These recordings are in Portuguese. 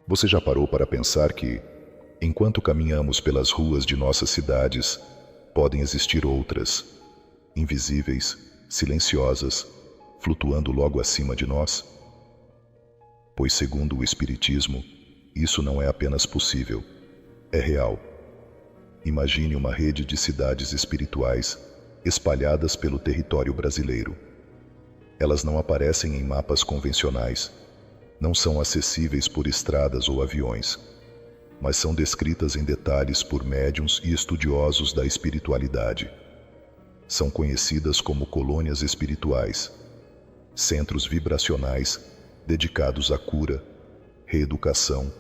Você já parou para pensar que, enquanto caminhamos pelas ruas de nossas cidades, podem existir outras, invisíveis, silenciosas, flutuando logo acima de nós? Pois, segundo o Espiritismo, isso não é apenas possível, é real. Imagine uma rede de cidades espirituais espalhadas pelo território brasileiro. Elas não aparecem em mapas convencionais, não são acessíveis por estradas ou aviões, mas são descritas em detalhes por médiuns e estudiosos da espiritualidade. São conhecidas como colônias espirituais, centros vibracionais dedicados à cura, reeducação,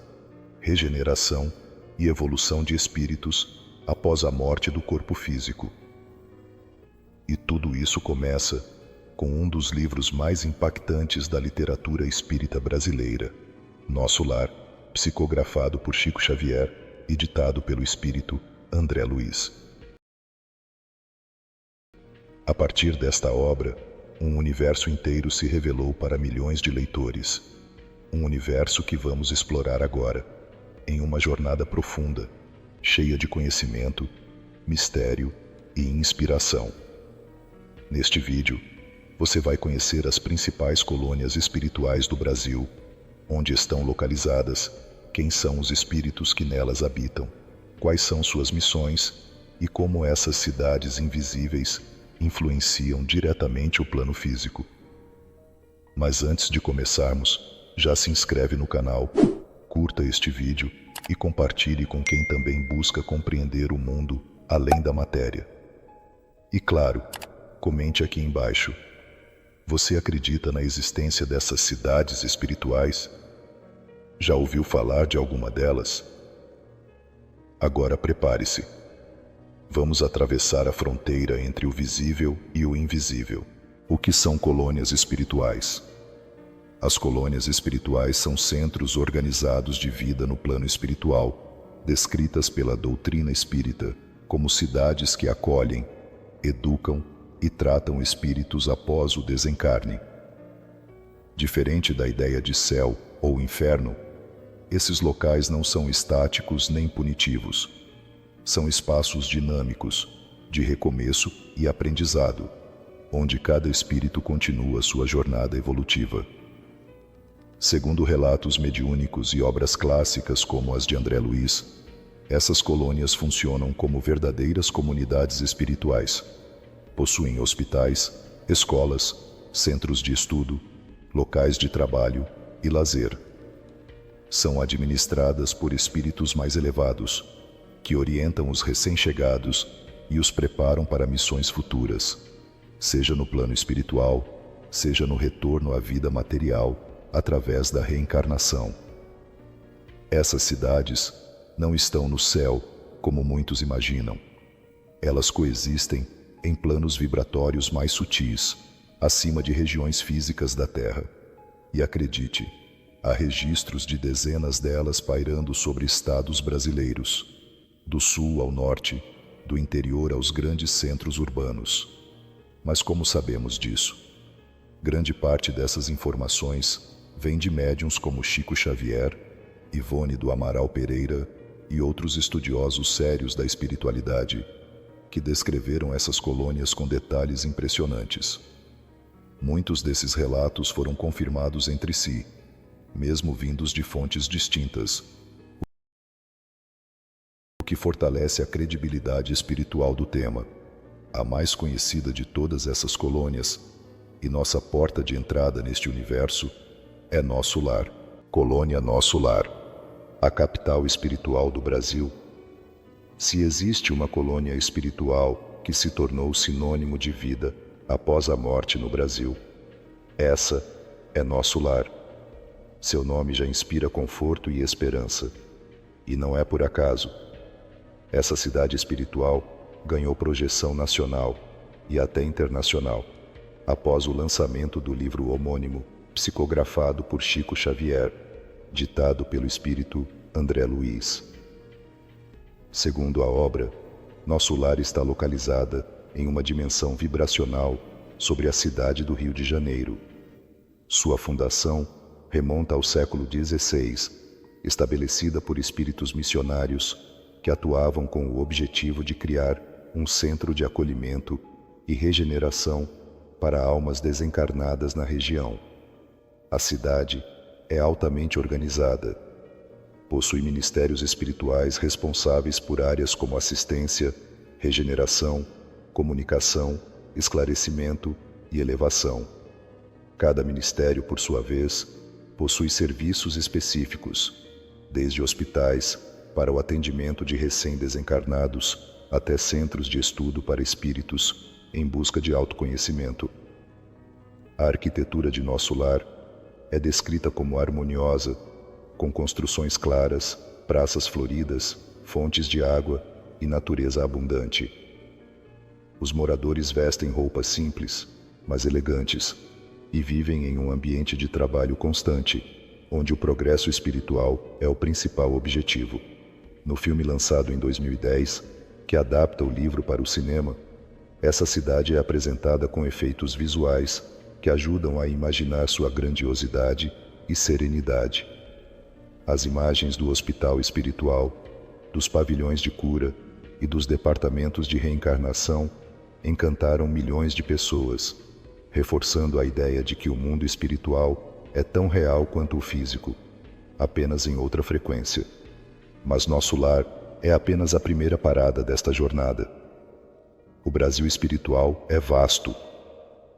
regeneração e evolução de espíritos após a morte do corpo físico. E tudo isso começa com um dos livros mais impactantes da literatura espírita brasileira, Nosso Lar, psicografado por Chico Xavier e ditado pelo espírito André Luiz. A partir desta obra, um universo inteiro se revelou para milhões de leitores. Um universo que vamos explorar agora, em uma jornada profunda, cheia de conhecimento, mistério e inspiração. Neste vídeo, você vai conhecer as principais colônias espirituais do Brasil, onde estão localizadas, quem são os espíritos que nelas habitam, quais são suas missões e como essas cidades invisíveis influenciam diretamente o plano físico. Mas antes de começarmos, já se inscreve no canal, curta este vídeo e compartilhe com quem também busca compreender o mundo além da matéria. E claro, comente aqui embaixo. Você acredita na existência dessas cidades espirituais? Já ouviu falar de alguma delas? Agora prepare-se. Vamos atravessar a fronteira entre o visível e o invisível. O que são colônias espirituais? As colônias espirituais são centros organizados de vida no plano espiritual, descritas pela doutrina espírita como cidades que acolhem, educam e tratam espíritos após o desencarne. Diferente da ideia de céu ou inferno, esses locais não são estáticos nem punitivos. São espaços dinâmicos, de recomeço e aprendizado, onde cada espírito continua sua jornada evolutiva. Segundo relatos mediúnicos e obras clássicas como as de André Luiz, essas colônias funcionam como verdadeiras comunidades espirituais. Possuem hospitais, escolas, centros de estudo, locais de trabalho e lazer. São administradas por espíritos mais elevados, que orientam os recém-chegados e os preparam para missões futuras, seja no plano espiritual, seja no retorno à vida material, através da reencarnação. Essas cidades não estão no céu, como muitos imaginam. Elas coexistem em planos vibratórios mais sutis, acima de regiões físicas da Terra. E acredite, há registros de dezenas delas pairando sobre estados brasileiros, do sul ao norte, do interior aos grandes centros urbanos. Mas como sabemos disso? Grande parte dessas informações vem de médiuns como Chico Xavier, Ivone do Amaral Pereira e outros estudiosos sérios da espiritualidade, que descreveram essas colônias com detalhes impressionantes. Muitos desses relatos foram confirmados entre si, mesmo vindos de fontes distintas, o que fortalece a credibilidade espiritual do tema. A mais conhecida de todas essas colônias, e nossa porta de entrada neste universo, é Nosso Lar, Colônia Nosso Lar, a capital espiritual do Brasil. Se existe uma colônia espiritual que se tornou sinônimo de vida após a morte no Brasil, essa é Nosso Lar. Seu nome já inspira conforto e esperança. E não é por acaso. Essa cidade espiritual ganhou projeção nacional e até internacional, após o lançamento do livro homônimo, psicografado por Chico Xavier, ditado pelo espírito André Luiz. Segundo a obra, Nosso Lar está localizada em uma dimensão vibracional sobre a cidade do Rio de Janeiro. Sua fundação remonta ao século XVI, estabelecida por espíritos missionários que atuavam com o objetivo de criar um centro de acolhimento e regeneração para almas desencarnadas na região. A cidade é altamente organizada. Possui ministérios espirituais responsáveis por áreas como assistência, regeneração, comunicação, esclarecimento e elevação. Cada ministério, por sua vez, possui serviços específicos, desde hospitais para o atendimento de recém-desencarnados até centros de estudo para espíritos em busca de autoconhecimento. A arquitetura de nosso lar é descrita como harmoniosa, com construções claras, praças floridas, fontes de água e natureza abundante. Os moradores vestem roupas simples, mas elegantes, e vivem em um ambiente de trabalho constante, onde o progresso espiritual é o principal objetivo. No filme lançado em 2010, que adapta o livro para o cinema, essa cidade é apresentada com efeitos visuais que ajudam a imaginar sua grandiosidade e serenidade. As imagens do hospital espiritual, dos pavilhões de cura e dos departamentos de reencarnação encantaram milhões de pessoas, reforçando a ideia de que o mundo espiritual é tão real quanto o físico, apenas em outra frequência. Mas nosso lar é apenas a primeira parada desta jornada. O Brasil espiritual é vasto.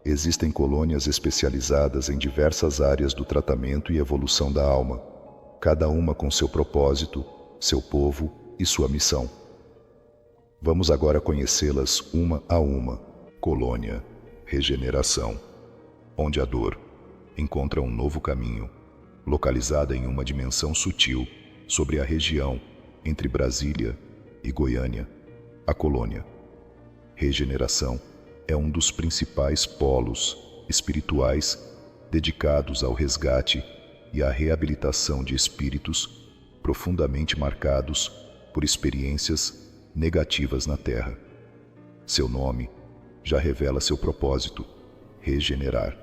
Existem colônias especializadas em diversas áreas do tratamento e evolução da alma, cada uma com seu propósito, seu povo e sua missão. Vamos agora conhecê-las uma a uma. Colônia Regeneração, onde a dor encontra um novo caminho, localizada em uma dimensão sutil sobre a região entre Brasília e Goiânia. A colônia Regeneração é um dos principais polos espirituais dedicados ao resgate e à reabilitação de espíritos profundamente marcados por experiências negativas na Terra. Seu nome já revela seu propósito: regenerar.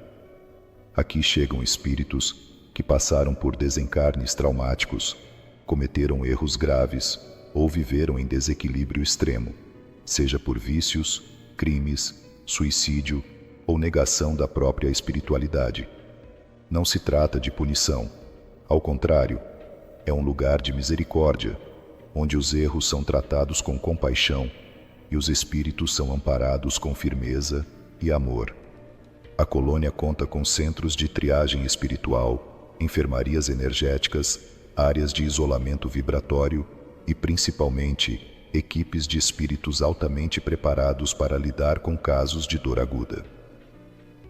Aqui chegam espíritos que passaram por desencarnes traumáticos, cometeram erros graves ou viveram em desequilíbrio extremo, seja por vícios, crimes, suicídio ou negação da própria espiritualidade. Não se trata de punição. Ao contrário, é um lugar de misericórdia, onde os erros são tratados com compaixão e os espíritos são amparados com firmeza e amor. A colônia conta com centros de triagem espiritual, enfermarias energéticas, áreas de isolamento vibratório e, principalmente, equipes de espíritos altamente preparados para lidar com casos de dor aguda.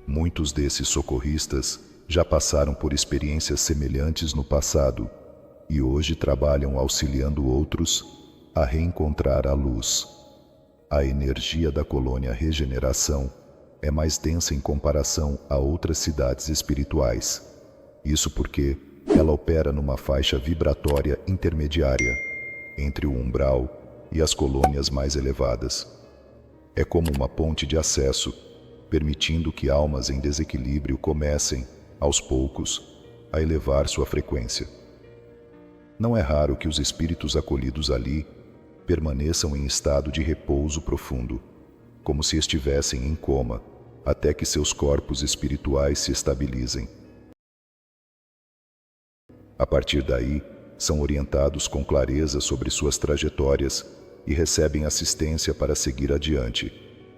Muitos desses socorristas já passaram por experiências semelhantes no passado e hoje trabalham auxiliando outros a reencontrar a luz. A energia da colônia Regeneração é mais densa em comparação a outras cidades espirituais. Isso porque ela opera numa faixa vibratória intermediária entre o umbral e as colônias mais elevadas. É como uma ponte de acesso, permitindo que almas em desequilíbrio comecem, aos poucos, a elevar sua frequência. Não é raro que os espíritos acolhidos ali permaneçam em estado de repouso profundo, como se estivessem em coma, até que seus corpos espirituais se estabilizem. A partir daí, são orientados com clareza sobre suas trajetórias e recebem assistência para seguir adiante,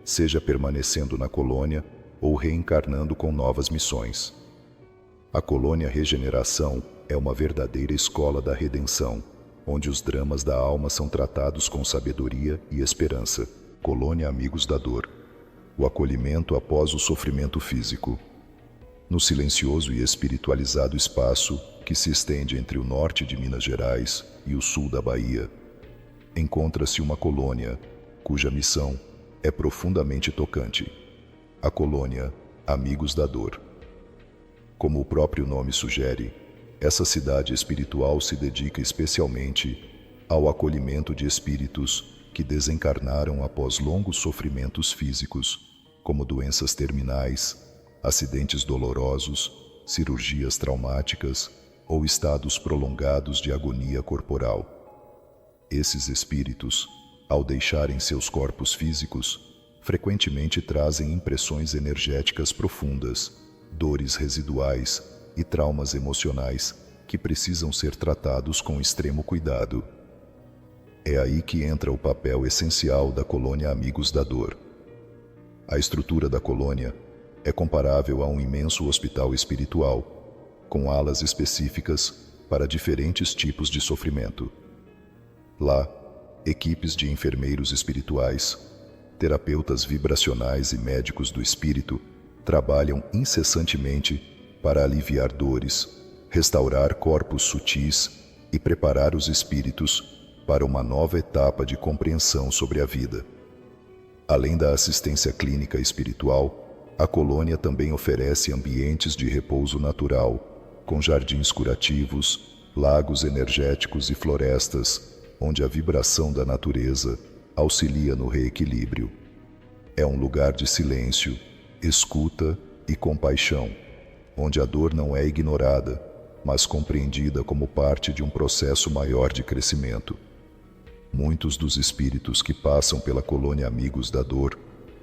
seja permanecendo na colônia ou reencarnando com novas missões. A colônia Regeneração é uma verdadeira escola da redenção, onde os dramas da alma são tratados com sabedoria e esperança. Colônia Amigos da Dor. O acolhimento após o sofrimento físico. No silencioso e espiritualizado espaço que se estende entre o norte de Minas Gerais e o sul da Bahia, encontra-se uma colônia cuja missão é profundamente tocante. A colônia Amigos da Dor. Como o próprio nome sugere, essa cidade espiritual se dedica especialmente ao acolhimento de espíritos que desencarnaram após longos sofrimentos físicos, como doenças terminais, acidentes dolorosos, cirurgias traumáticas ou estados prolongados de agonia corporal. Esses espíritos, ao deixarem seus corpos físicos, frequentemente trazem impressões energéticas profundas, dores residuais e traumas emocionais que precisam ser tratados com extremo cuidado. É aí que entra o papel essencial da colônia Amigos da Dor. A estrutura da colônia é comparável a um imenso hospital espiritual, com alas específicas para diferentes tipos de sofrimento. Lá, equipes de enfermeiros espirituais, terapeutas vibracionais e médicos do espírito trabalham incessantemente para aliviar dores, restaurar corpos sutis e preparar os espíritos para uma nova etapa de compreensão sobre a vida. Além da assistência clínica espiritual, a colônia também oferece ambientes de repouso natural, com jardins curativos, lagos energéticos e florestas, onde a vibração da natureza auxilia no reequilíbrio. É um lugar de silêncio, escuta e compaixão, onde a dor não é ignorada, mas compreendida como parte de um processo maior de crescimento. Muitos dos espíritos que passam pela colônia Amigos da Dor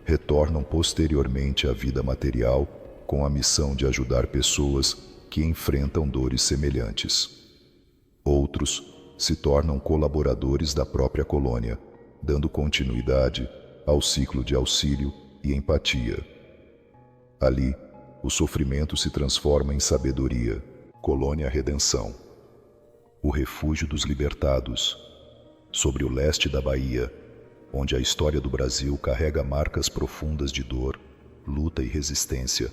retornam posteriormente à vida material com a missão de ajudar pessoas que enfrentam dores semelhantes. Outros se tornam colaboradores da própria colônia, dando continuidade ao ciclo de auxílio e empatia. Ali, o sofrimento se transforma em sabedoria. Colônia Redenção. O refúgio dos libertados. Sobre o leste da Bahia, onde a história do Brasil carrega marcas profundas de dor, luta e resistência,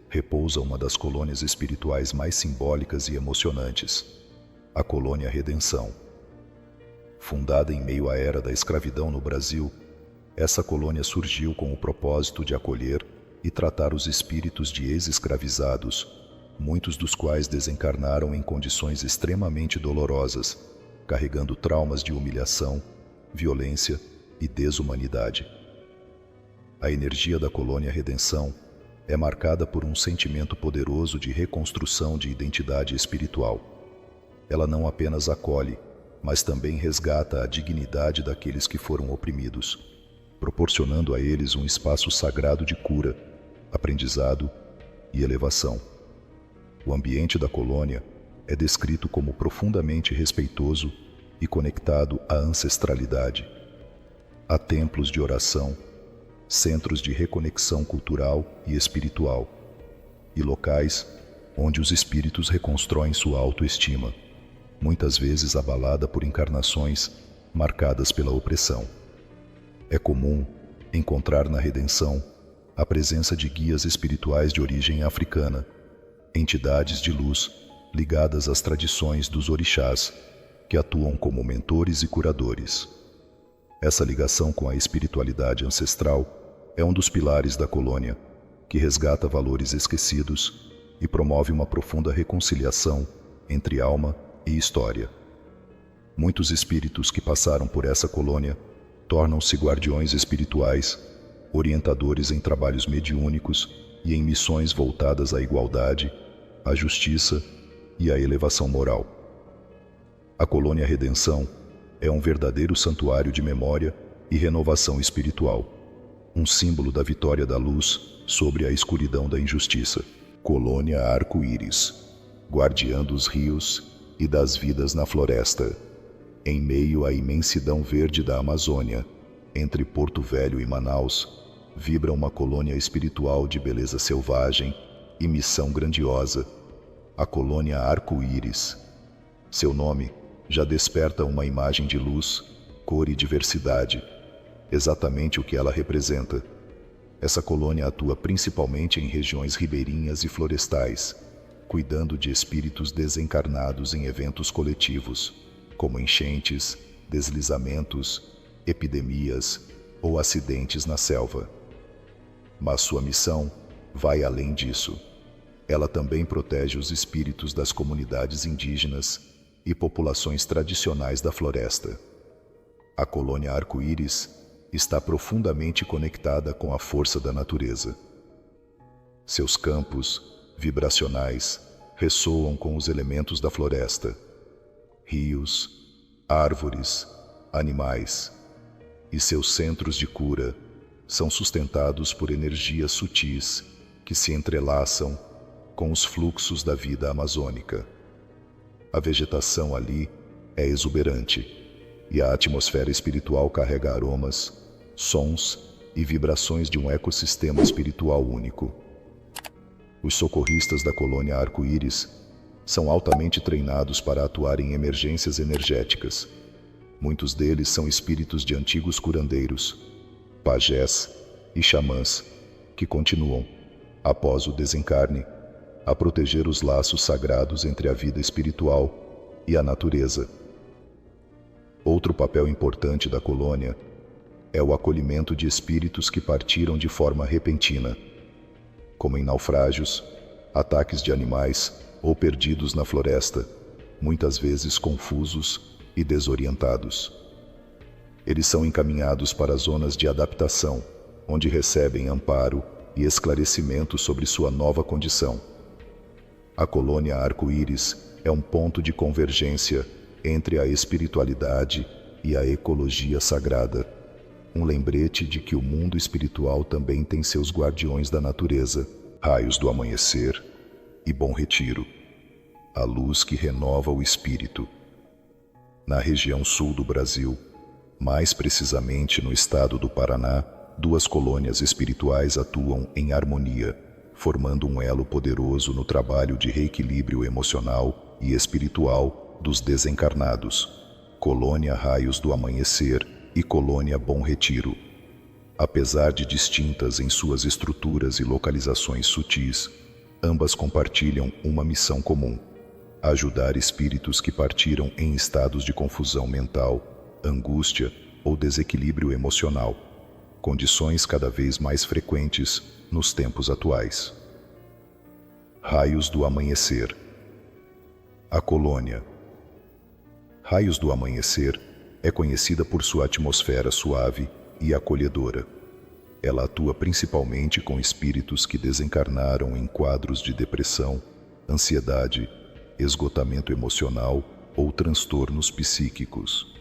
repousa uma das colônias espirituais mais simbólicas e emocionantes, a Colônia Redenção. Fundada em meio à era da escravidão no Brasil, essa colônia surgiu com o propósito de acolher e tratar os espíritos de ex-escravizados, muitos dos quais desencarnaram em condições extremamente dolorosas, carregando traumas de humilhação, violência e desumanidade. A energia da Colônia Redenção é marcada por um sentimento poderoso de reconstrução de identidade espiritual. Ela não apenas acolhe, mas também resgata a dignidade daqueles que foram oprimidos, proporcionando a eles um espaço sagrado de cura, aprendizado e elevação. O ambiente da colônia é descrito como profundamente respeitoso e conectado à ancestralidade. Há templos de oração, centros de reconexão cultural e espiritual, e locais onde os espíritos reconstroem sua autoestima, muitas vezes abalada por encarnações marcadas pela opressão. É comum encontrar na redenção a presença de guias espirituais de origem africana, entidades de luz ligadas às tradições dos orixás, que atuam como mentores e curadores. Essa ligação com a espiritualidade ancestral é um dos pilares da colônia, que resgata valores esquecidos e promove uma profunda reconciliação entre alma e história. Muitos espíritos que passaram por essa colônia tornam-se guardiões espirituais, orientadores em trabalhos mediúnicos e em missões voltadas à igualdade, à justiça e à elevação moral. A Colônia Redenção é um verdadeiro santuário de memória e renovação espiritual, um símbolo da vitória da luz sobre a escuridão da injustiça. Colônia Arco-Íris, guardiã dos rios e das vidas na floresta. Em meio à imensidão verde da Amazônia, entre Porto Velho e Manaus, vibra uma colônia espiritual de beleza selvagem e missão grandiosa, a Colônia Arco-Íris. Seu nome já desperta uma imagem de luz, cor e diversidade, exatamente o que ela representa. Essa colônia atua principalmente em regiões ribeirinhas e florestais, cuidando de espíritos desencarnados em eventos coletivos, como enchentes, deslizamentos, epidemias ou acidentes na selva. Mas sua missão vai além disso. Ela também protege os espíritos das comunidades indígenas e populações tradicionais da floresta. A Colônia Arco-Íris está profundamente conectada com a força da natureza. Seus campos vibracionais ressoam com os elementos da floresta, rios, árvores, animais, e seus centros de cura são sustentados por energias sutis que se entrelaçam com os fluxos da vida amazônica. A vegetação ali é exuberante e a atmosfera espiritual carrega aromas, sons e vibrações de um ecossistema espiritual único. Os socorristas da colônia Arco-Íris são altamente treinados para atuar em emergências energéticas. Muitos deles são espíritos de antigos curandeiros, pajés e xamãs que continuam, após o desencarne, a proteger os laços sagrados entre a vida espiritual e a natureza. Outro papel importante da colônia é o acolhimento de espíritos que partiram de forma repentina, como em naufrágios, ataques de animais ou perdidos na floresta, muitas vezes confusos e desorientados. Eles são encaminhados para zonas de adaptação, onde recebem amparo e esclarecimento sobre sua nova condição. A colônia Arco-Íris é um ponto de convergência entre a espiritualidade e a ecologia sagrada, um lembrete de que o mundo espiritual também tem seus guardiões da natureza, raios do amanhecer e Bom Retiro, a luz que renova o espírito. Na região sul do Brasil, mais precisamente no estado do Paraná, duas colônias espirituais atuam em harmonia, formando um elo poderoso no trabalho de reequilíbrio emocional e espiritual dos desencarnados, Colônia Raios do Amanhecer e Colônia Bom Retiro. Apesar de distintas em suas estruturas e localizações sutis, ambas compartilham uma missão comum: ajudar espíritos que partiram em estados de confusão mental, angústia ou desequilíbrio emocional, condições cada vez mais frequentes nos tempos atuais. Raios do Amanhecer. A colônia Raios do Amanhecer é conhecida por sua atmosfera suave e acolhedora. Ela atua principalmente com espíritos que desencarnaram em quadros de depressão, ansiedade, esgotamento emocional ou transtornos psíquicos.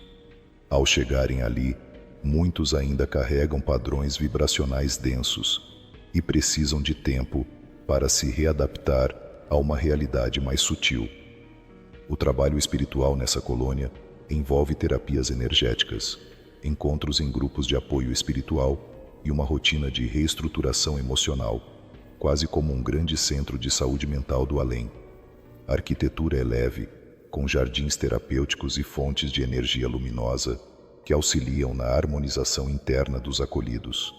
Ao chegarem ali, muitos ainda carregam padrões vibracionais densos e precisam de tempo para se readaptar a uma realidade mais sutil. O trabalho espiritual nessa colônia envolve terapias energéticas, encontros em grupos de apoio espiritual e uma rotina de reestruturação emocional, quase como um grande centro de saúde mental do além. A arquitetura é leve, com jardins terapêuticos e fontes de energia luminosa que auxiliam na harmonização interna dos acolhidos.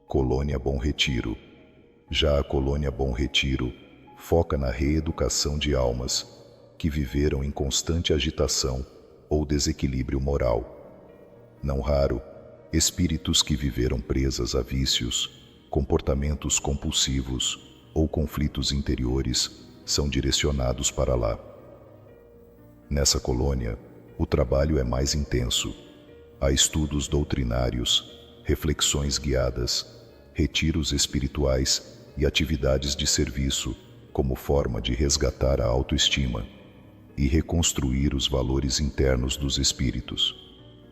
Colônia Bom Retiro. Já a Colônia Bom Retiro foca na reeducação de almas que viveram em constante agitação ou desequilíbrio moral. Não raro, espíritos que viveram presas a vícios, comportamentos compulsivos ou conflitos interiores são direcionados para lá. Nessa colônia, o trabalho é mais intenso. Há estudos doutrinários, reflexões guiadas, retiros espirituais e atividades de serviço como forma de resgatar a autoestima e reconstruir os valores internos dos espíritos.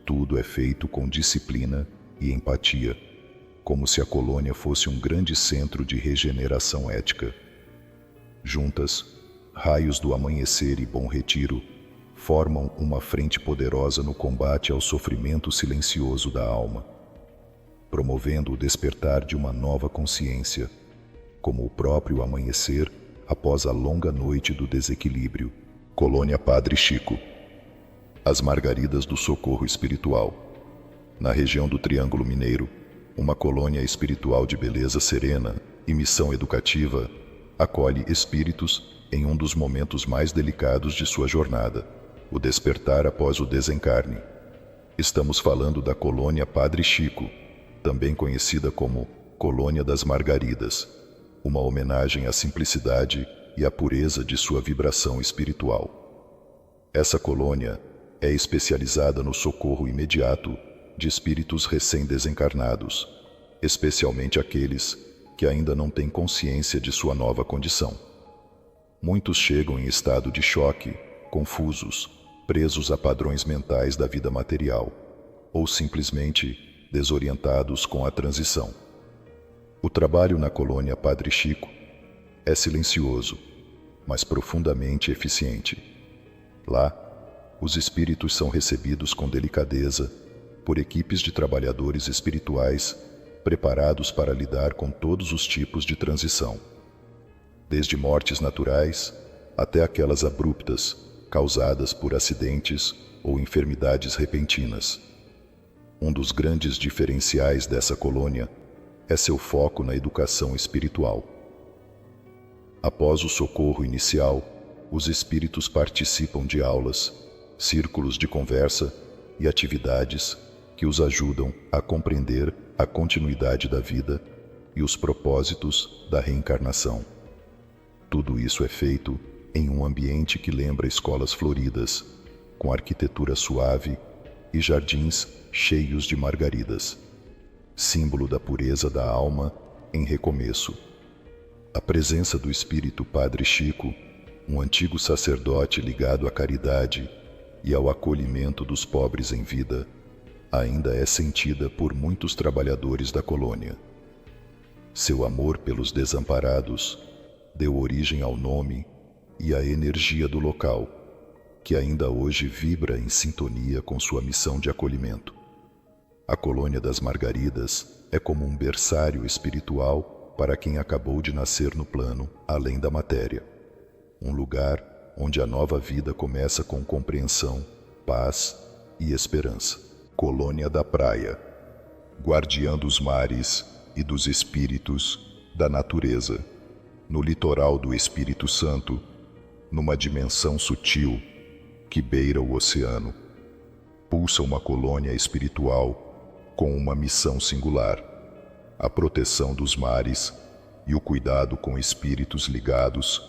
Tudo é feito com disciplina e empatia, como se a colônia fosse um grande centro de regeneração ética. Juntas, Raios do Amanhecer e Bom Retiro formam uma frente poderosa no combate ao sofrimento silencioso da alma, promovendo o despertar de uma nova consciência, como o próprio amanhecer após a longa noite do desequilíbrio. Colônia Padre Chico. As Margaridas do Socorro Espiritual. Na região do Triângulo Mineiro, uma colônia espiritual de beleza serena e missão educativa acolhe espíritos em um dos momentos mais delicados de sua jornada, o despertar após o desencarne. Estamos falando da Colônia Padre Chico, também conhecida como Colônia das Margaridas, uma homenagem à simplicidade e à pureza de sua vibração espiritual. Essa colônia é especializada no socorro imediato de espíritos recém-desencarnados, especialmente aqueles que ainda não têm consciência de sua nova condição. Muitos chegam em estado de choque, confusos, presos a padrões mentais da vida material, ou simplesmente desorientados com a transição. O trabalho na colônia Padre Chico é silencioso, mas profundamente eficiente. Lá, os espíritos são recebidos com delicadeza por equipes de trabalhadores espirituais preparados para lidar com todos os tipos de transição, desde mortes naturais até aquelas abruptas causadas por acidentes ou enfermidades repentinas. Um dos grandes diferenciais dessa colônia é seu foco na educação espiritual. Após o socorro inicial, os espíritos participam de aulas, círculos de conversa e atividades que os ajudam a compreender a continuidade da vida e os propósitos da reencarnação. Tudo isso é feito em um ambiente que lembra escolas floridas, com arquitetura suave e jardins cheios de margaridas, símbolo da pureza da alma em recomeço. A presença do espírito Padre Chico, um antigo sacerdote ligado à caridade e ao acolhimento dos pobres em vida, ainda é sentida por muitos trabalhadores da colônia. Seu amor pelos desamparados deu origem ao nome e à energia do local, que ainda hoje vibra em sintonia com sua missão de acolhimento. A colônia das Margaridas é como um berçário espiritual para quem acabou de nascer no plano além da matéria. Um lugar onde a nova vida começa com compreensão, paz e esperança. Colônia da Praia, guardiã dos mares e dos espíritos da natureza. No litoral do Espírito Santo, numa dimensão sutil que beira o oceano, pulsa uma colônia espiritual com uma missão singular: a proteção dos mares e o cuidado com espíritos ligados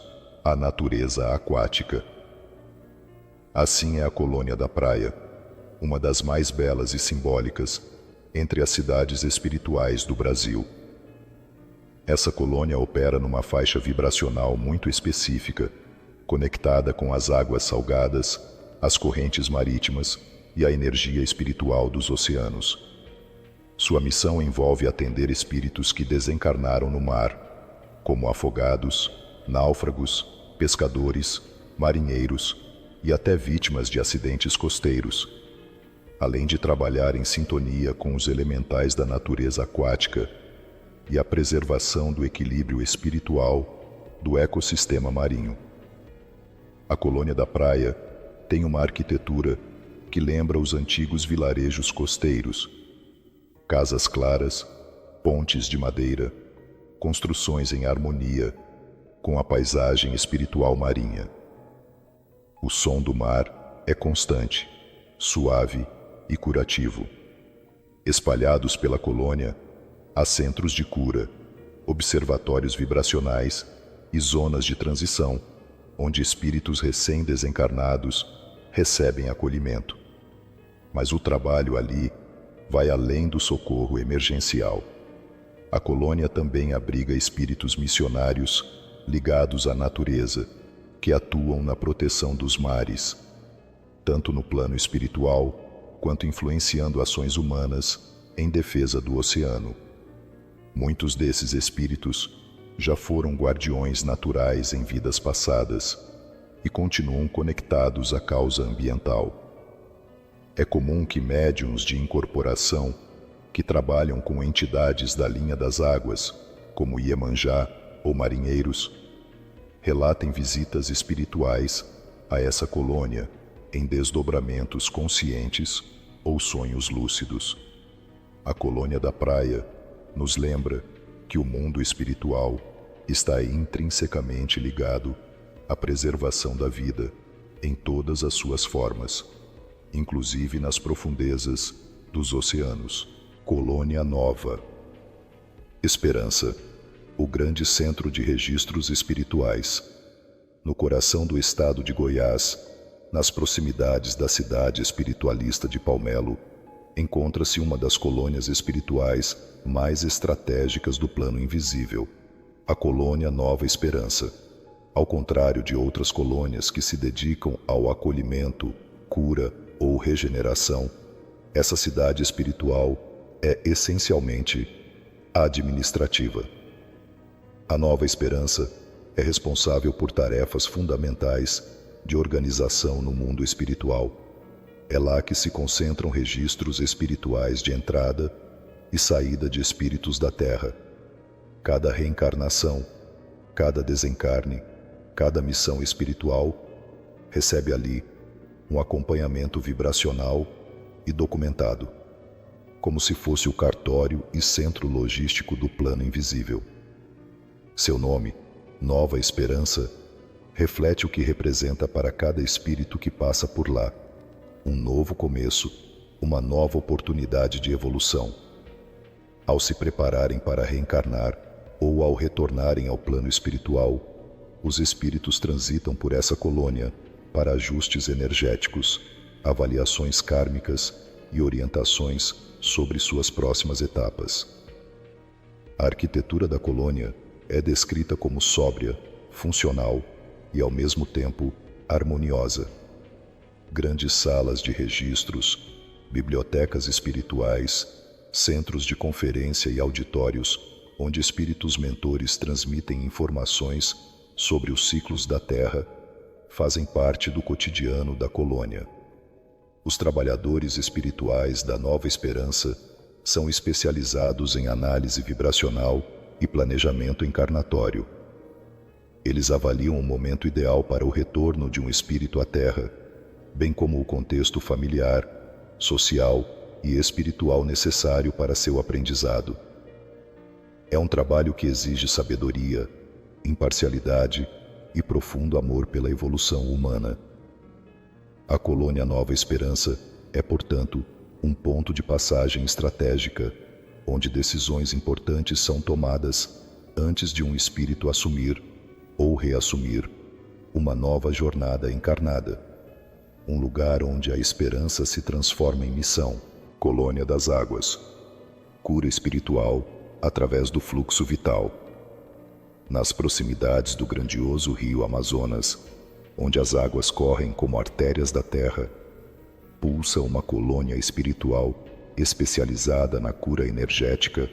à natureza aquática. Assim é a Colônia da Praia, uma das mais belas e simbólicas entre as cidades espirituais do Brasil. Essa colônia opera numa faixa vibracional muito específica, conectada com as águas salgadas, as correntes marítimas e a energia espiritual dos oceanos. Sua missão envolve atender espíritos que desencarnaram no mar, como afogados, náufragos, pescadores, marinheiros e até vítimas de acidentes costeiros, além de trabalhar em sintonia com os elementais da natureza aquática e a preservação do equilíbrio espiritual do ecossistema marinho. A Colônia da Praia tem uma arquitetura que lembra os antigos vilarejos costeiros: casas claras, pontes de madeira, construções em harmonia com a paisagem espiritual marinha. O som do mar é constante, suave e curativo. Espalhados pela colônia, há centros de cura, observatórios vibracionais e zonas de transição, onde espíritos recém-desencarnados recebem acolhimento. Mas o trabalho ali vai além do socorro emergencial. A colônia também abriga espíritos missionários ligados à natureza, que atuam na proteção dos mares, tanto no plano espiritual quanto influenciando ações humanas em defesa do oceano. Muitos desses espíritos já foram guardiões naturais em vidas passadas e continuam conectados à causa ambiental. É comum que médiuns de incorporação que trabalham com entidades da linha das águas, como Iemanjá ou marinheiros, relatem visitas espirituais a essa colônia em desdobramentos conscientes ou sonhos lúcidos. A Colônia da Praia nos lembra que o mundo espiritual está intrinsecamente ligado à preservação da vida em todas as suas formas, inclusive nas profundezas dos oceanos. Colônia Nova. Esperança, o grande centro de registros espirituais. No coração do estado de Goiás, nas proximidades da cidade espiritualista de Palmelo, encontra-se uma das colônias espirituais mais estratégicas do plano invisível, a Colônia Nova Esperança. Ao contrário de outras colônias que se dedicam ao acolhimento, cura ou regeneração, essa cidade espiritual é essencialmente administrativa. A Nova Esperança é responsável por tarefas fundamentais de organização no mundo espiritual. É lá que se concentram registros espirituais de entrada e saída de espíritos da Terra. Cada reencarnação, cada desencarne, cada missão espiritual recebe ali um acompanhamento vibracional e documentado, como se fosse o cartório e centro logístico do plano invisível. Seu nome, Nova Esperança, reflete o que representa para cada espírito que passa por lá: um novo começo, uma nova oportunidade de evolução. Ao se prepararem para reencarnar ou ao retornarem ao plano espiritual, os espíritos transitam por essa colônia para ajustes energéticos, avaliações kármicas e orientações sobre suas próximas etapas. A arquitetura da colônia é descrita como sóbria, funcional e, ao mesmo tempo, harmoniosa. Grandes salas de registros, bibliotecas espirituais, centros de conferência e auditórios onde espíritos mentores transmitem informações sobre os ciclos da Terra fazem parte do cotidiano da colônia. Os trabalhadores espirituais da Nova Esperança são especializados em análise vibracional e planejamento encarnatório. Eles avaliam o momento ideal para o retorno de um espírito à Terra, bem como o contexto familiar, social e espiritual necessário para seu aprendizado. É um trabalho que exige sabedoria, imparcialidade e profundo amor pela evolução humana. A colônia Nova Esperança é, portanto, um ponto de passagem estratégica, onde decisões importantes são tomadas antes de um espírito assumir ou reassumir uma nova jornada encarnada. Um lugar onde a esperança se transforma em missão. Colônia das Águas. Cura espiritual através do fluxo vital. Nas proximidades do grandioso rio Amazonas, onde as águas correm como artérias da terra, pulsa uma colônia espiritual especializada na cura energética,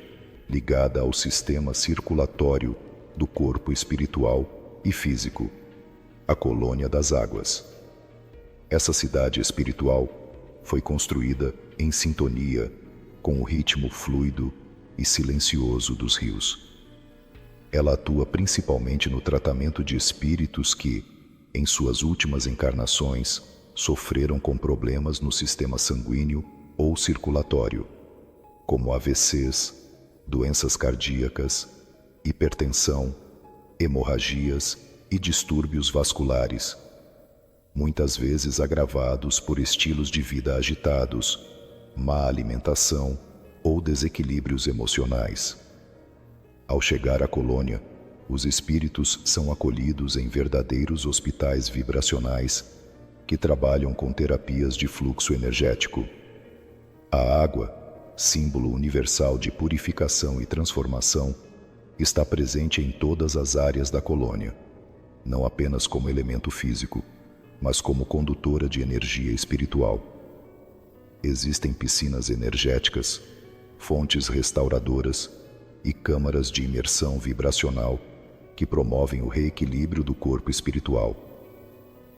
ligada ao sistema circulatório do corpo espiritual e físico, a Colônia das Águas. Essa cidade espiritual foi construída em sintonia com o ritmo fluido e silencioso dos rios. Ela atua principalmente no tratamento de espíritos que, em suas últimas encarnações, sofreram com problemas no sistema sanguíneo ou circulatório, como AVCs, doenças cardíacas, hipertensão, hemorragias e distúrbios vasculares, muitas vezes agravados por estilos de vida agitados, má alimentação ou desequilíbrios emocionais. Ao chegar à colônia, os espíritos são acolhidos em verdadeiros hospitais vibracionais que trabalham com terapias de fluxo energético. A água, símbolo universal de purificação e transformação, está presente em todas as áreas da colônia, não apenas como elemento físico, mas como condutora de energia espiritual. Existem piscinas energéticas, fontes restauradoras e câmaras de imersão vibracional que promovem o reequilíbrio do corpo espiritual.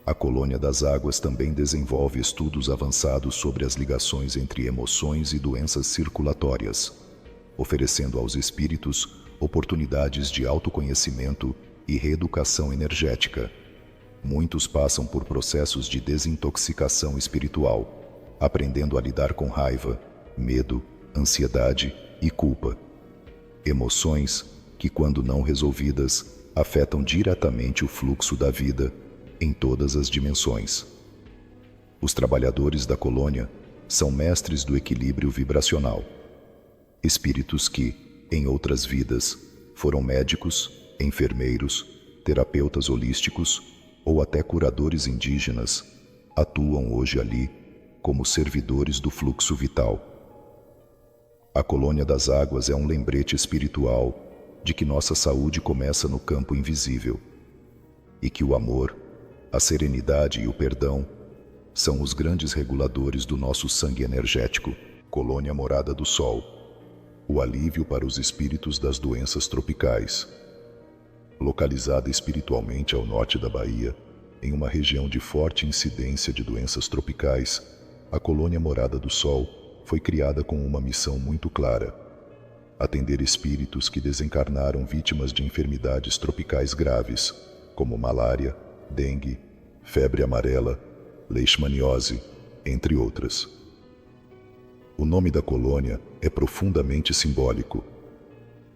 A Colônia das Águas também desenvolve estudos avançados sobre as ligações entre emoções e doenças circulatórias, oferecendo aos espíritos oportunidades de autoconhecimento e reeducação energética. Muitos passam por processos de desintoxicação espiritual, aprendendo a lidar com raiva, medo, ansiedade e culpa. Emoções que, quando não resolvidas, afetam diretamente o fluxo da vida em todas as dimensões. Os trabalhadores da colônia são mestres do equilíbrio vibracional. Espíritos que, em outras vidas, foram médicos, enfermeiros, terapeutas holísticos ou até curadores indígenas, atuam hoje ali como servidores do fluxo vital. A Colônia das Águas é um lembrete espiritual de que nossa saúde começa no campo invisível. e que o amor, a serenidade e o perdão são os grandes reguladores do nosso sangue energético. Colônia Morada do Sol, o alívio para os espíritos das doenças tropicais. Localizada espiritualmente ao norte da Bahia, em uma região de forte incidência de doenças tropicais, a Colônia Morada do Sol foi criada com uma missão muito clara: atender espíritos que desencarnaram vítimas de enfermidades tropicais graves, como malária, dengue, febre amarela, leishmaniose, entre outras. O nome da colônia é profundamente simbólico.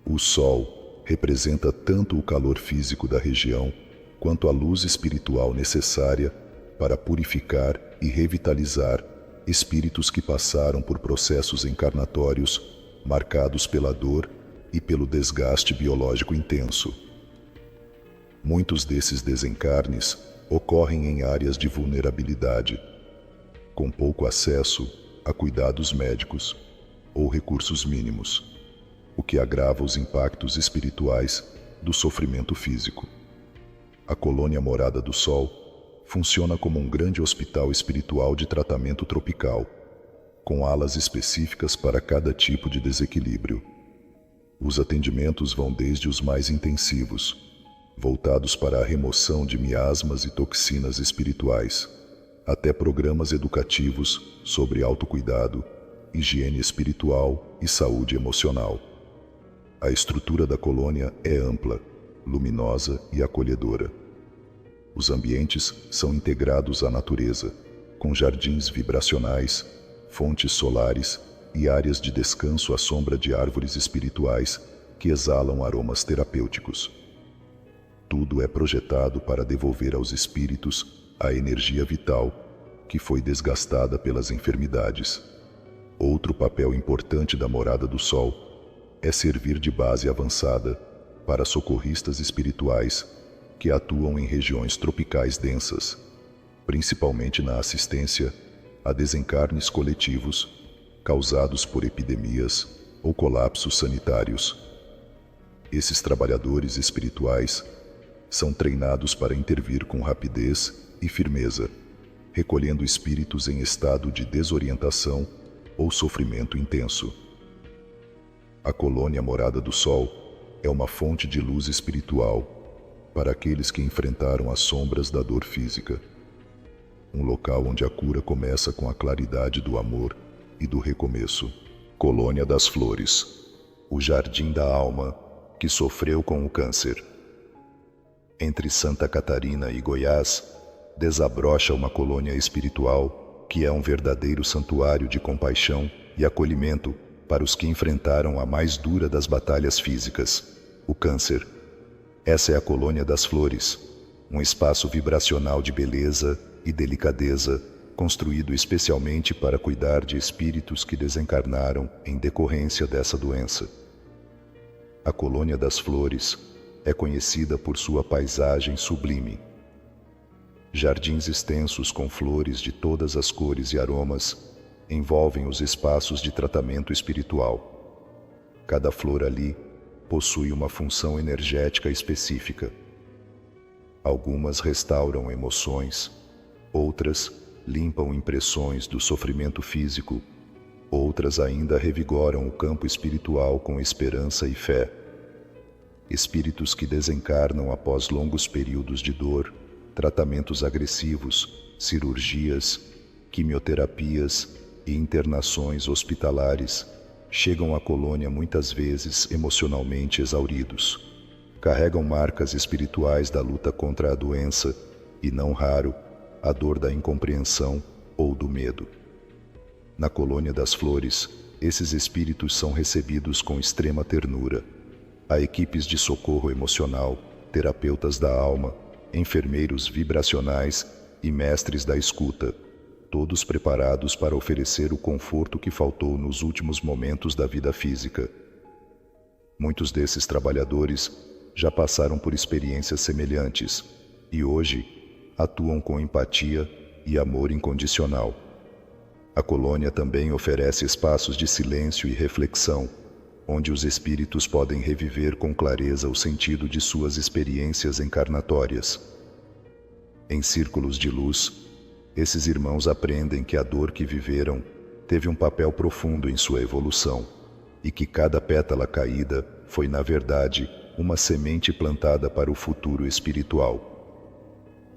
O Sol representa tanto o calor físico da região quanto a luz espiritual necessária para purificar e revitalizar espíritos que passaram por processos encarnatórios marcados pela dor e pelo desgaste biológico intenso. Muitos desses desencarnes ocorrem em áreas de vulnerabilidade, com pouco acesso a cuidados médicos ou recursos mínimos, o que agrava os impactos espirituais do sofrimento físico. A Colônia Morada do Sol funciona como um grande hospital espiritual de tratamento tropical, com alas específicas para cada tipo de desequilíbrio. Os atendimentos vão desde os mais intensivos, voltados para a remoção de miasmas e toxinas espirituais, até programas educativos sobre autocuidado, higiene espiritual e saúde emocional. A estrutura da colônia é ampla, luminosa e acolhedora. Os ambientes são integrados à natureza, com jardins vibracionais, fontes solares e áreas de descanso à sombra de árvores espirituais que exalam aromas terapêuticos. Tudo é projetado para devolver aos espíritos a energia vital que foi desgastada pelas enfermidades. Outro papel importante da Morada do Sol é servir de base avançada para socorristas espirituais que atuam em regiões tropicais densas, principalmente na assistência a desencarnes coletivos causados por epidemias ou colapsos sanitários. Esses trabalhadores espirituais são treinados para intervir com rapidez e firmeza, recolhendo espíritos em estado de desorientação ou sofrimento intenso. A Colônia Morada do Sol é uma fonte de luz espiritual para aqueles que enfrentaram as sombras da dor física. Um local onde a cura começa com a claridade do amor e do recomeço. Colônia das Flores, o jardim da alma que sofreu com o câncer. Entre Santa Catarina e Goiás, desabrocha uma colônia espiritual que é um verdadeiro santuário de compaixão e acolhimento para os que enfrentaram a mais dura das batalhas físicas, o câncer. Essa é a Colônia das Flores, um espaço vibracional de beleza e delicadeza, construído especialmente para cuidar de espíritos que desencarnaram em decorrência dessa doença. A Colônia das Flores é conhecida por sua paisagem sublime. Jardins extensos com flores de todas as cores e aromas envolvem os espaços de tratamento espiritual. Cada flor ali possui uma função energética específica. Algumas restauram emoções, outras limpam impressões do sofrimento físico, outras ainda revigoram o campo espiritual com esperança e fé. Espíritos que desencarnam após longos períodos de dor, tratamentos agressivos, cirurgias, quimioterapias e internações hospitalares chegam à colônia muitas vezes emocionalmente exauridos. Carregam marcas espirituais da luta contra a doença e, não raro, a dor da incompreensão ou do medo. Na Colônia das Flores, esses espíritos são recebidos com extrema ternura. Há equipes de socorro emocional, terapeutas da alma, enfermeiros vibracionais e mestres da escuta, todos preparados para oferecer o conforto que faltou nos últimos momentos da vida física. Muitos desses trabalhadores já passaram por experiências semelhantes e hoje atuam com empatia e amor incondicional. A colônia também oferece espaços de silêncio e reflexão, onde os espíritos podem reviver com clareza o sentido de suas experiências encarnatórias. Em círculos de luz, esses irmãos aprendem que a dor que viveram teve um papel profundo em sua evolução e que cada pétala caída foi, na verdade, uma semente plantada para o futuro espiritual.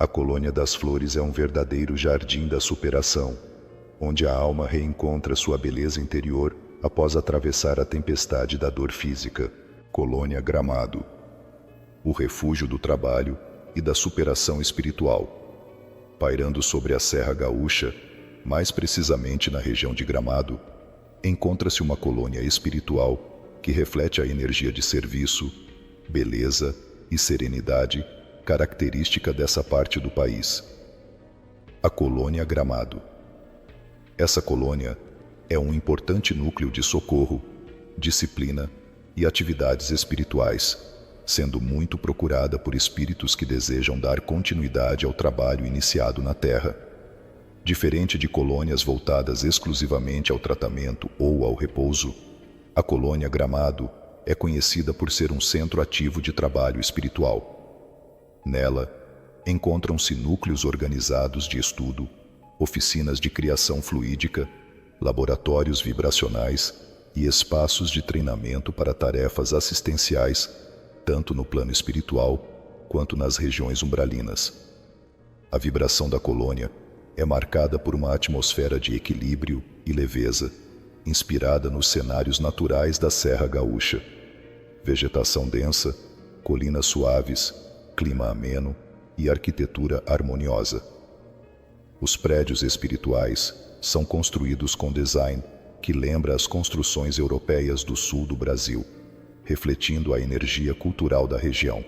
A colônia das flores é um verdadeiro jardim da superação, onde a alma reencontra sua beleza interior após atravessar a tempestade da dor física. Colônia Gramado, o refúgio do trabalho e da superação espiritual. Pairando sobre a Serra Gaúcha, mais precisamente na região de Gramado, encontra-se uma colônia espiritual que reflete a energia de serviço, beleza e serenidade característica dessa parte do país. A Colônia Gramado. Essa colônia é um importante núcleo de socorro, disciplina e atividades espirituais, sendo muito procurada por espíritos que desejam dar continuidade ao trabalho iniciado na Terra. Diferente de colônias voltadas exclusivamente ao tratamento ou ao repouso, a Colônia Gramado é conhecida por ser um centro ativo de trabalho espiritual. Nela, encontram-se núcleos organizados de estudo, oficinas de criação fluídica, laboratórios vibracionais e espaços de treinamento para tarefas assistenciais, tanto no plano espiritual quanto nas regiões umbralinas. A vibração da colônia é marcada por uma atmosfera de equilíbrio e leveza, inspirada nos cenários naturais da Serra Gaúcha. Vegetação densa, colinas suaves, clima ameno e arquitetura harmoniosa. Os prédios espirituais são construídos com design que lembra as construções europeias do sul do Brasil, refletindo a energia cultural da região.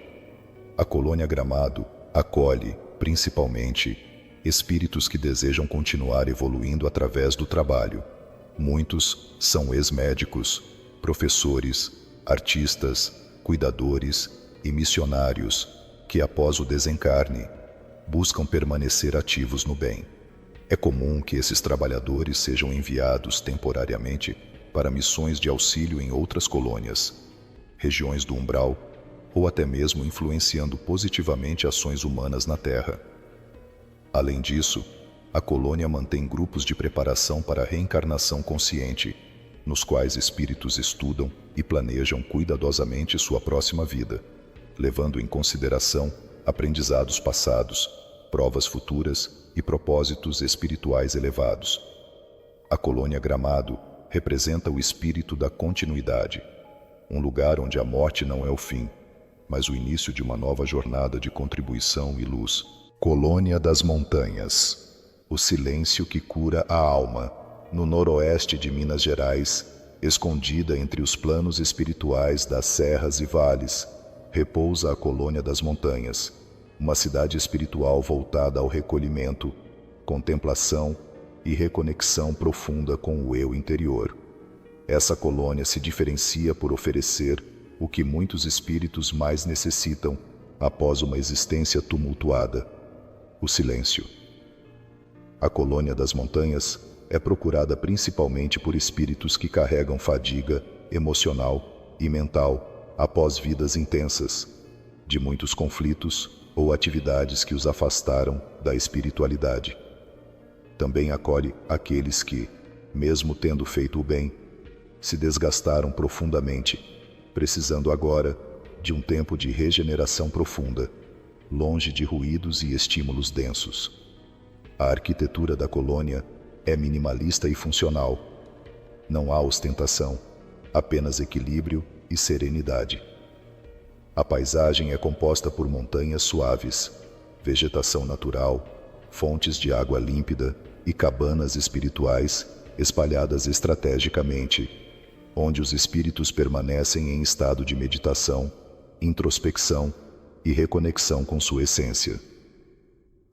A Colônia Gramado acolhe, principalmente, espíritos que desejam continuar evoluindo através do trabalho. Muitos são ex-médicos, professores, artistas, cuidadores e missionários que, após o desencarne, buscam permanecer ativos no bem. É comum que esses trabalhadores sejam enviados temporariamente para missões de auxílio em outras colônias, regiões do umbral ou até mesmo influenciando positivamente ações humanas na Terra. Além disso, a colônia mantém grupos de preparação para a reencarnação consciente, nos quais espíritos estudam e planejam cuidadosamente sua próxima vida, levando em consideração aprendizados passados, provas futuras e propósitos espirituais elevados. A Colônia Gramado representa o espírito da continuidade, um lugar onde a morte não é o fim, mas o início de uma nova jornada de contribuição e luz. Colônia das Montanhas, o silêncio que cura a alma. No noroeste de Minas Gerais, escondida entre os planos espirituais das serras e vales, repousa a Colônia das Montanhas, uma cidade espiritual voltada ao recolhimento, contemplação e reconexão profunda com o eu interior. Essa colônia se diferencia por oferecer o que muitos espíritos mais necessitam após uma existência tumultuada: o silêncio. A Colônia das Montanhas é procurada principalmente por espíritos que carregam fadiga emocional e mental após vidas intensas, de muitos conflitos ou atividades que os afastaram da espiritualidade. Também acolhe aqueles que, mesmo tendo feito o bem, se desgastaram profundamente, precisando agora de um tempo de regeneração profunda, longe de ruídos e estímulos densos. A arquitetura da colônia é minimalista e funcional. Não há ostentação, apenas equilíbrio e serenidade. A paisagem é composta por montanhas suaves, vegetação natural, fontes de água límpida e cabanas espirituais espalhadas estrategicamente, onde os espíritos permanecem em estado de meditação, introspecção e reconexão com sua essência.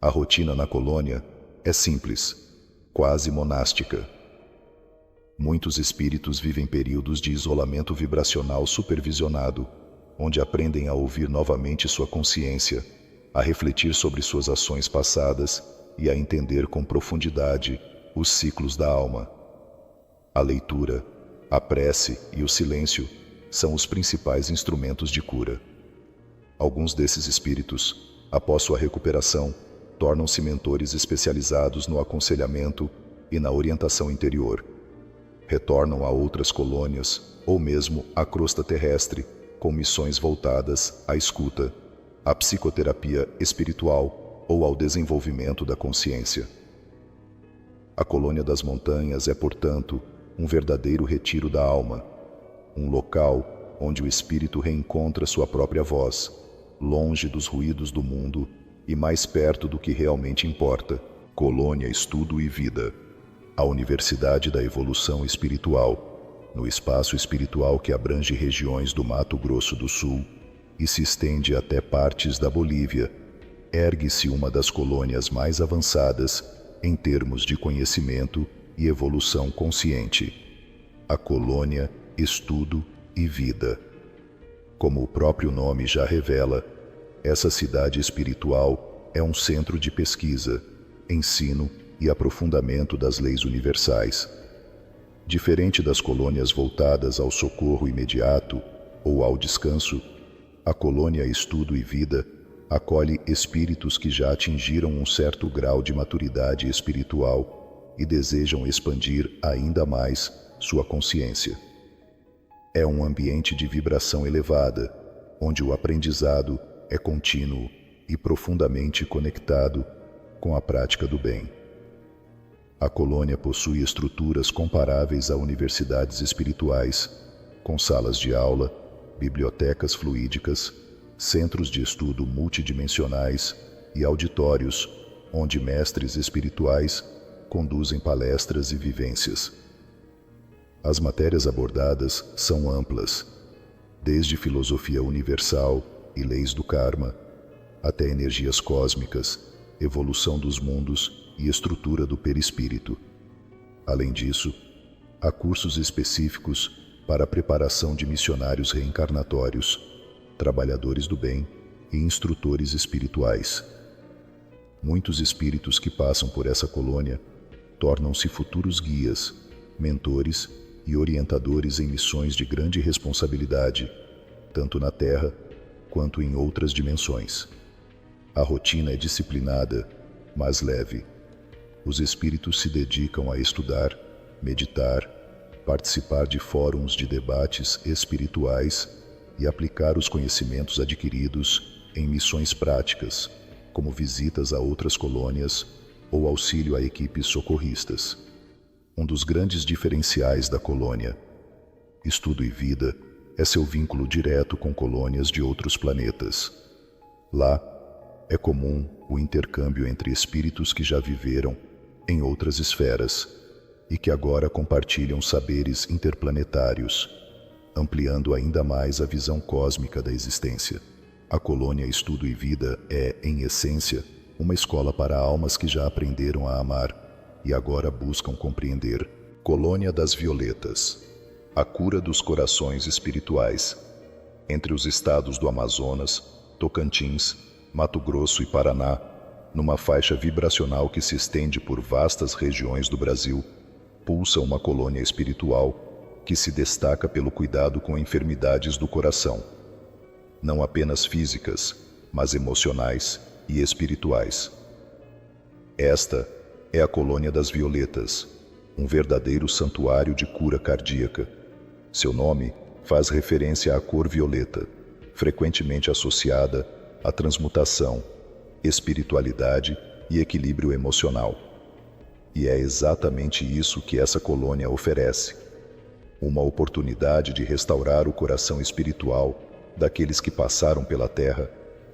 A rotina na colônia é simples, quase monástica. Muitos espíritos vivem períodos de isolamento vibracional supervisionado, onde aprendem a ouvir novamente sua consciência, a refletir sobre suas ações passadas e a entender com profundidade os ciclos da alma. A leitura, a prece e o silêncio são os principais instrumentos de cura. Alguns desses espíritos, após sua recuperação, tornam-se mentores especializados no aconselhamento e na orientação interior. Retornam a outras colônias ou mesmo à crosta terrestre com missões voltadas à escuta, à psicoterapia espiritual ou ao desenvolvimento da consciência. A colônia das montanhas é, portanto, um verdadeiro retiro da alma, um local onde o espírito reencontra sua própria voz, longe dos ruídos do mundo e mais perto do que realmente importa. Colônia, estudo e vida. A Universidade da Evolução Espiritual, no espaço espiritual que abrange regiões do Mato Grosso do Sul e se estende até partes da Bolívia, ergue-se uma das colônias mais avançadas em termos de conhecimento e evolução consciente. A colônia, estudo e vida. Como o próprio nome já revela, essa cidade espiritual é um centro de pesquisa, ensino e aprofundamento das leis universais. Diferente das colônias voltadas ao socorro imediato ou ao descanso, a colônia Estudo e Vida acolhe espíritos que já atingiram um certo grau de maturidade espiritual e desejam expandir ainda mais sua consciência. É um ambiente de vibração elevada, onde o aprendizado é contínuo e profundamente conectado com a prática do bem. A colônia possui estruturas comparáveis a universidades espirituais, com salas de aula, bibliotecas fluídicas, centros de estudo multidimensionais e auditórios, onde mestres espirituais conduzem palestras e vivências. As matérias abordadas são amplas, desde filosofia universal e leis do karma, até energias cósmicas, evolução dos mundos e estrutura do perispírito. Além disso, há cursos específicos para a preparação de missionários reencarnatórios, trabalhadores do bem e instrutores espirituais. Muitos espíritos que passam por essa colônia tornam-se futuros guias, mentores e orientadores em missões de grande responsabilidade, tanto na Terra quanto em outras dimensões. A rotina é disciplinada, mas leve. Os espíritos se dedicam a estudar, meditar, participar de fóruns de debates espirituais e aplicar os conhecimentos adquiridos em missões práticas, como visitas a outras colônias ou auxílio a equipes socorristas. Um dos grandes diferenciais da colônia, Estudo e Vida, é seu vínculo direto com colônias de outros planetas. Lá, é comum o intercâmbio entre espíritos que já viveram em outras esferas e que agora compartilham saberes interplanetários, ampliando ainda mais a visão cósmica da existência. A colônia Estudo e Vida é, em essência, uma escola para almas que já aprenderam a amar e agora buscam compreender. Colônia das Violetas. A cura dos corações espirituais. Entre os estados do Amazonas, Tocantins, Mato Grosso e Paraná, numa faixa vibracional que se estende por vastas regiões do Brasil, pulsa uma colônia espiritual que se destaca pelo cuidado com enfermidades do coração, não apenas físicas, mas emocionais e espirituais. Esta é a Colônia das Violetas, um verdadeiro santuário de cura cardíaca. Seu nome faz referência à cor violeta, frequentemente associada à transmutação, espiritualidade e equilíbrio emocional. E é exatamente isso que essa colônia oferece: uma oportunidade de restaurar o coração espiritual daqueles que passaram pela Terra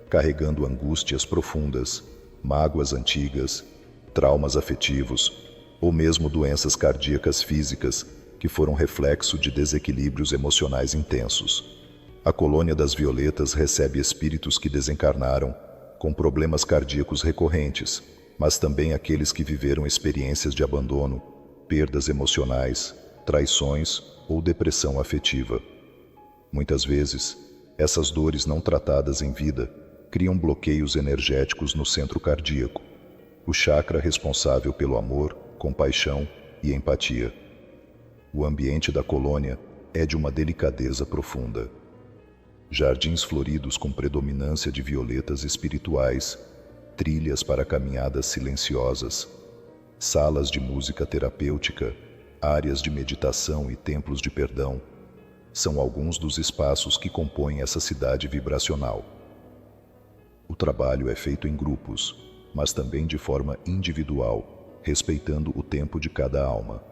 carregando angústias profundas, mágoas antigas, traumas afetivos ou mesmo doenças cardíacas físicas que foram reflexo de desequilíbrios emocionais intensos. A Colônia das Violetas recebe espíritos que desencarnaram com problemas cardíacos recorrentes, mas também aqueles que viveram experiências de abandono, perdas emocionais, traições ou depressão afetiva. Muitas vezes, essas dores não tratadas em vida criam bloqueios energéticos no centro cardíaco, o chakra responsável pelo amor, compaixão e empatia. O ambiente da colônia é de uma delicadeza profunda. Jardins floridos com predominância de violetas espirituais trilhas para caminhadas silenciosas, salas de música terapêutica, áreas de meditação e templos de perdão, são alguns dos espaços que compõem essa cidade vibracional. O trabalho é feito em grupos, mas também de forma individual, respeitando o tempo de cada alma.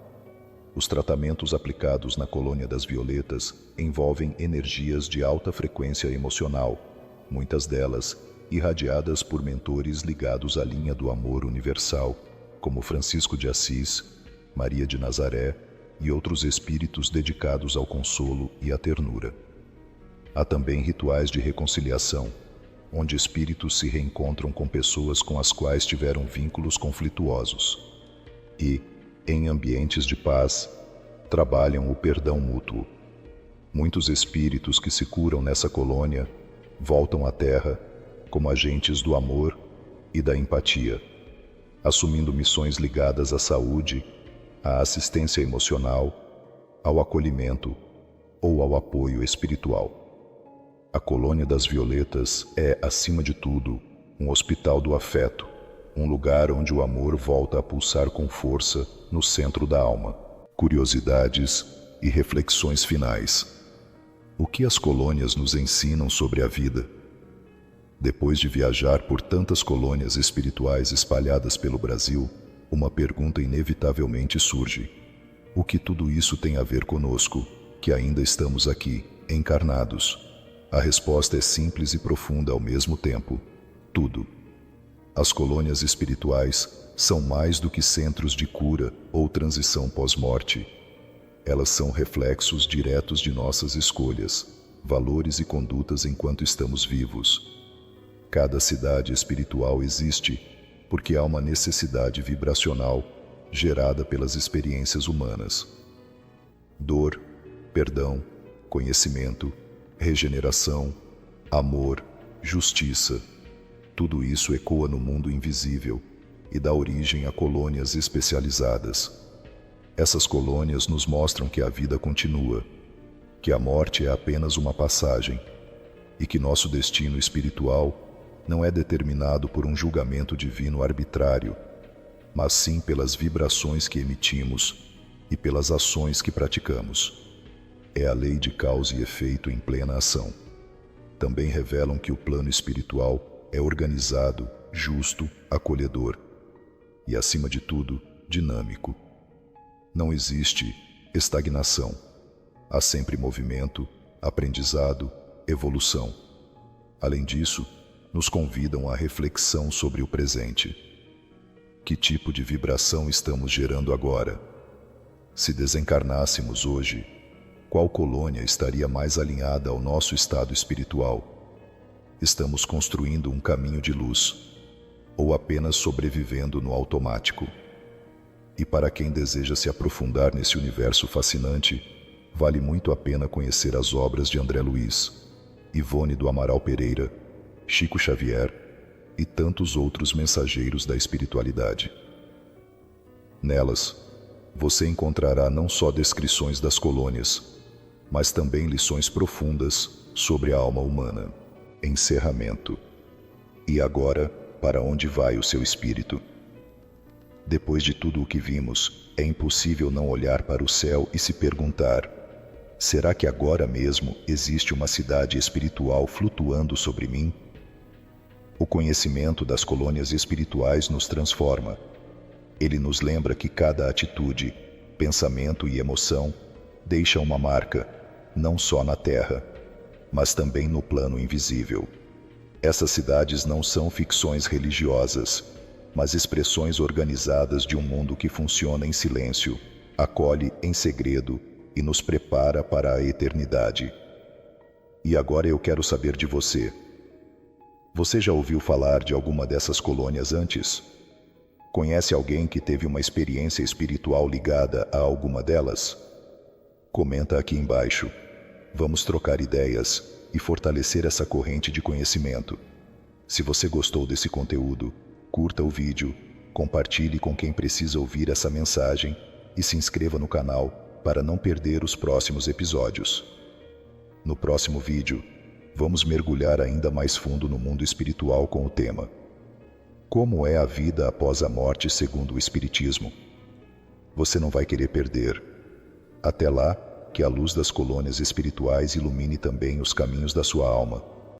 Os tratamentos aplicados na Colônia das Violetas envolvem energias de alta frequência emocional, muitas delas irradiadas por mentores ligados à linha do amor universal, como Francisco de Assis, Maria de Nazaré e outros espíritos dedicados ao consolo e à ternura. Há também rituais de reconciliação, onde espíritos se reencontram com pessoas com as quais tiveram vínculos conflituosos e, em ambientes de paz, trabalham o perdão mútuo. Muitos espíritos que se curam nessa colônia voltam à Terra como agentes do amor e da empatia, assumindo missões ligadas à saúde, à assistência emocional, ao acolhimento ou ao apoio espiritual. A Colônia das Violetas é, acima de tudo, um hospital do afeto, um lugar onde o amor volta a pulsar com força no centro da alma. Curiosidades e reflexões finais. O que as colônias nos ensinam sobre a vida? Depois de viajar por tantas colônias espirituais espalhadas pelo Brasil, uma pergunta inevitavelmente surge. O que tudo isso tem a ver conosco, que ainda estamos aqui, encarnados? A resposta é simples e profunda ao mesmo tempo. Tudo. As colônias espirituais são mais do que centros de cura ou transição pós-morte. Elas são reflexos diretos de nossas escolhas, valores e condutas enquanto estamos vivos. Cada cidade espiritual existe porque há uma necessidade vibracional gerada pelas experiências humanas. Dor, perdão, conhecimento, regeneração, amor, justiça. Tudo isso ecoa no mundo invisível e dá origem a colônias especializadas. Essas colônias nos mostram que a vida continua, que a morte é apenas uma passagem e que nosso destino espiritual não é determinado por um julgamento divino arbitrário, mas sim pelas vibrações que emitimos e pelas ações que praticamos. É a lei de causa e efeito em plena ação. Também revelam que o plano espiritual é organizado, justo, acolhedor e, acima de tudo, dinâmico. Não existe estagnação. Há sempre movimento, aprendizado, evolução. Além disso, nos convidam à reflexão sobre o presente. Que tipo de vibração estamos gerando agora? Se desencarnássemos hoje, qual colônia estaria mais alinhada ao nosso estado espiritual? Estamos construindo um caminho de luz, ou apenas sobrevivendo no automático? E para quem deseja se aprofundar nesse universo fascinante, vale muito a pena conhecer as obras de André Luiz, Ivone do Amaral Pereira, Chico Xavier e tantos outros mensageiros da espiritualidade. Nelas, você encontrará não só descrições das colônias, mas também lições profundas sobre a alma humana. Encerramento. E agora, para onde vai o seu espírito? Depois de tudo o que vimos, é impossível não olhar para o céu e se perguntar: será que agora mesmo existe uma cidade espiritual flutuando sobre mim? O conhecimento das colônias espirituais nos transforma. Ele nos lembra que cada atitude, pensamento e emoção deixa uma marca, não só na Terra, mas também no plano invisível. Essas cidades não são ficções religiosas, mas expressões organizadas de um mundo que funciona em silêncio, acolhe em segredo e nos prepara para a eternidade. E agora eu quero saber de você. Você já ouviu falar de alguma dessas colônias antes? Conhece alguém que teve uma experiência espiritual ligada a alguma delas? Comenta aqui embaixo. Vamos trocar ideias e fortalecer essa corrente de conhecimento. Se você gostou desse conteúdo, curta o vídeo, compartilhe com quem precisa ouvir essa mensagem e se inscreva no canal para não perder os próximos episódios. No próximo vídeo, vamos mergulhar ainda mais fundo no mundo espiritual com o tema Como é a vida após a morte segundo o Espiritismo? Você não vai querer perder. Até lá, que a luz das colônias espirituais ilumine também os caminhos da sua alma.